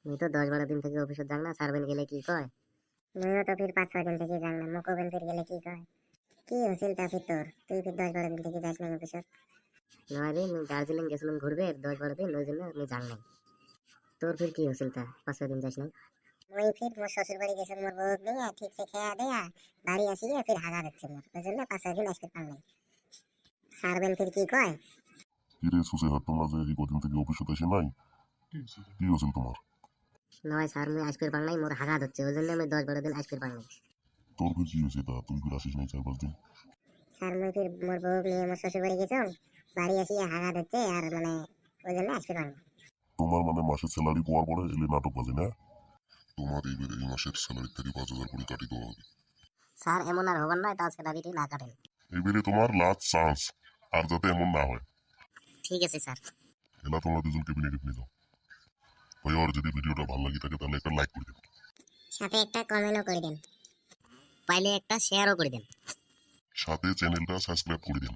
মুই তো 10-12 দিন থেকে অফিসত যাং না, সার্ভেন গেলে কি কয়? মুইও তো ফির 5-6 দিন থেকে যাং না, মুকবেন ফির গেলে কি কয়? কি হয়েছিল তা ফির তোর? তুই ফির 10-12 দিন থেকে যাস না অফিসত? নয় রে, মুই দার্জিলিং গেছিলাম ঘুরবে 10-12 দিন, ওই জন্য আমি যাং নাই। তোর ফির কি হয়েছিল তা 5-6 দিন যাস নাই? মুই ফির মোর শ্বশুর বাড়ি গেছিল, মোর বউ নিয়ে ঠিকছে খেয়া দেয়া বাড়ি আসিয়ে ফির হাগা দিচ্ছে মোর, ওই জন্য 5-6 দিন আসতে পারলাম। সার্ভেন ফির কি কয়? কিরে সুসে হাত, তোমরা যে এই কদিন থেকে অফিসে এসে নাই, কি হয়েছিল তোমার? নয় স্যার, মুই আসতে পারলাম নাই, মোর হাগা হচ্ছে, ওই জন্য আমি 10-12 দিন আসতে পারলাম নাই। তোর ফির কি হয়েছে তা? তুই ফির আসিস নাই 4-5 দিন? স্যার মুই ফির মোর বউ নিয়ে মোর শ্বশুর বাড়ি গেছিলাম, বাড়ি আসিয়ে হাগা দিচ্ছে আর মানে ওই জন্য আসতে পারলাম। তোমার মানে মাসের স্যালারি পাওয়ার পরে এলে নাটক বাজে না? তোমার এই মাসের স্যালারি থেকে 5,000 করে কাটি দেওয়া হবে। স্যার এমন আর হবার নয়, তাও স্যালারিটি না কাটেন। এবারে তোমার লাস্ট চান্স, আর যাতে এমন না হয়। ঠিক আছে স্যার। এলা তোমরা দুজন ক্যাবিনেটে নিয়ে যাও। ভাই, আর যদি ভিডিওটা ভালো লাগে থাকে তাহলে একটা লাইক করে দেন, সাথে একটা কমেন্টও করে দেন, পাইলে একটা শেয়ারও করে দেন। সাথে চ্যানেলটা সাবস্ক্রাইব করে দেন।